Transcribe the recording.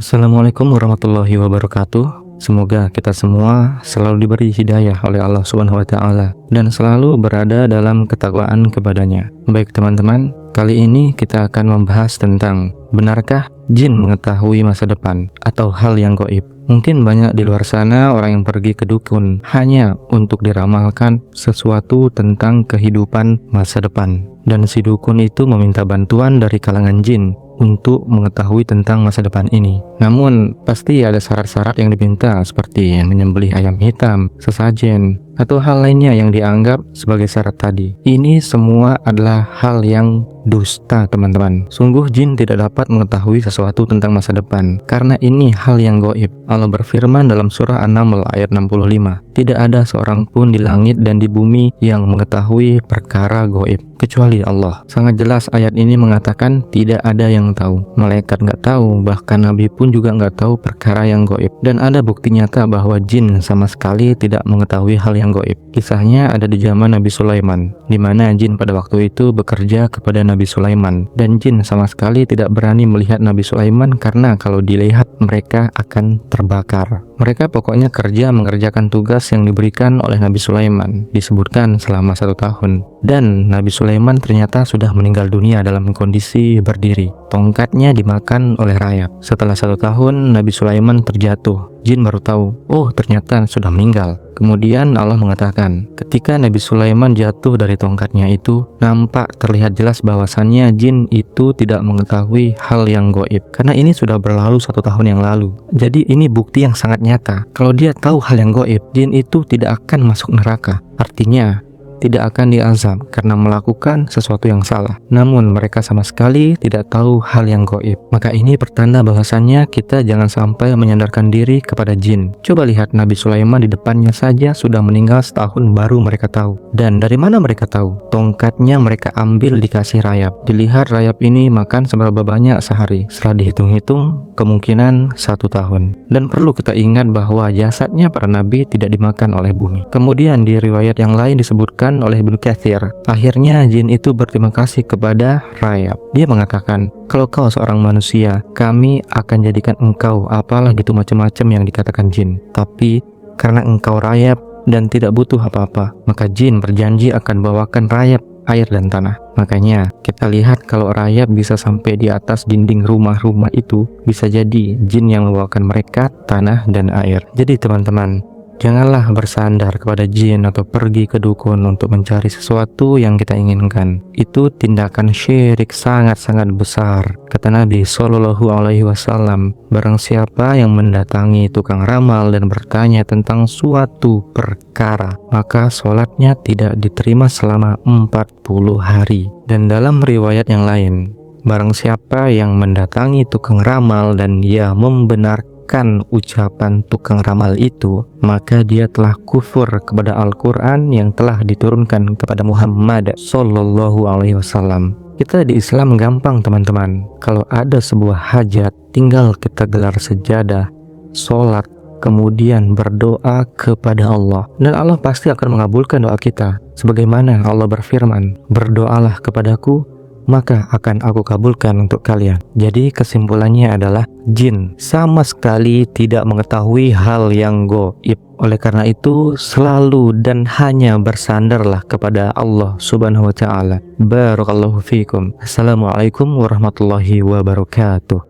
Assalamualaikum warahmatullahi wabarakatuh. Semoga kita semua selalu diberi hidayah oleh Allah Subhanahu wa Ta'ala dan selalu berada dalam ketakwaan kepadanya. Baik teman-teman, kali ini kita akan membahas tentang benarkah jin mengetahui masa depan atau hal yang gaib. Mungkin banyak di luar sana orang yang pergi ke dukun hanya untuk diramalkan sesuatu tentang kehidupan masa depan. Dan si dukun itu meminta bantuan dari kalangan jin untuk mengetahui tentang masa depan ini. Namun, pasti ada syarat-syarat yang diminta seperti menyembelih ayam hitam, sesajen, atau hal lainnya yang dianggap sebagai syarat tadi. Ini semua adalah hal yang dusta, teman-teman. Sungguh jin tidak dapat mengetahui sesuatu tentang masa depan, karena ini hal yang gaib. Allah berfirman dalam surah An-Naml ayat 65, "Tidak ada seorang pun di langit dan di bumi yang mengetahui perkara gaib kecuali Allah." Sangat jelas ayat ini mengatakan tidak ada yang tahu. Malaikat nggak tahu, bahkan Nabi pun juga nggak tahu perkara yang gaib. Dan ada bukti nyata bahwa jin sama sekali tidak mengetahui hal yang gaib. Kisahnya ada di zaman Nabi Sulaiman, di mana jin pada waktu itu bekerja kepada Nabi Sulaiman. Dan jin sama sekali tidak berani melihat Nabi Sulaiman karena kalau dilihat mereka akan terbakar. Mereka pokoknya kerja mengerjakan tugas yang diberikan oleh Nabi Sulaiman, disebutkan selama 1 tahun. Dan Nabi Sulaiman ternyata sudah meninggal dunia dalam kondisi berdiri. Tongkatnya dimakan oleh rayap. Setelah 1 tahun, Nabi Sulaiman terjatuh. Jin baru tahu, oh ternyata sudah meninggal. Kemudian Allah mengatakan, ketika Nabi Sulaiman jatuh dari tongkatnya itu, nampak terlihat jelas bahwasannya jin itu tidak mengetahui hal yang gaib. Karena ini sudah berlalu 1 tahun yang lalu. Jadi ini bukti yang sangat nyata. Kalau dia tahu hal yang gaib, jin itu tidak akan masuk neraka. Artinya, tidak akan diazab karena melakukan sesuatu yang salah. Namun mereka sama sekali tidak tahu hal yang gaib. Maka ini pertanda bahwasannya kita jangan sampai menyandarkan diri kepada jin. Coba lihat Nabi Sulaiman di depannya saja sudah meninggal setahun baru mereka tahu. Dan dari mana mereka tahu? Tongkatnya mereka ambil dikasih rayap. Dilihat rayap ini makan seberapa banyak sehari. Setelah dihitung-hitung kemungkinan 1 tahun. Dan perlu kita ingat bahwa jasadnya para nabi tidak dimakan oleh bumi. Kemudian di riwayat yang lain disebutkan oleh Ibnu Katsir, akhirnya jin itu berterima kasih kepada rayap. Dia mengatakan, kalau kau seorang manusia, kami akan jadikan engkau apalah gitu macam-macam yang dikatakan jin. Tapi karena engkau rayap dan tidak butuh apa-apa, maka jin berjanji akan bawakan rayap, air dan tanah. Makanya kita lihat kalau rayap bisa sampai di atas dinding rumah-rumah itu, bisa jadi jin yang membawakan mereka tanah dan air. Jadi teman-teman, janganlah bersandar kepada jin atau pergi ke dukun untuk mencari sesuatu yang kita inginkan. Itu tindakan syirik sangat-sangat besar. Kata Nabi Shallallahu Alaihi Wasallam, barang siapa yang mendatangi tukang ramal dan bertanya tentang suatu perkara, maka sholatnya tidak diterima selama 40 hari. Dan dalam riwayat yang lain, barang siapa yang mendatangi tukang ramal dan dia membenarkan ucapan tukang ramal itu, maka dia telah kufur kepada Al-Quran yang telah diturunkan kepada Muhammad Sallallahu Alaihi Wasallam. Kita di Islam gampang teman-teman. Kalau ada sebuah hajat, tinggal kita gelar sejadah, sholat, kemudian berdoa kepada Allah. Dan Allah pasti akan mengabulkan doa kita. Sebagaimana Allah berfirman, berdoalah kepadaku, maka akan aku kabulkan untuk kalian. Jadi kesimpulannya adalah jin sama sekali tidak mengetahui hal yang gaib. Oleh karena itu selalu dan hanya bersandarlah kepada Allah Subhanahu wa Ta'ala. Barakallahu fikum. Assalamualaikum warahmatullahi wabarakatuh.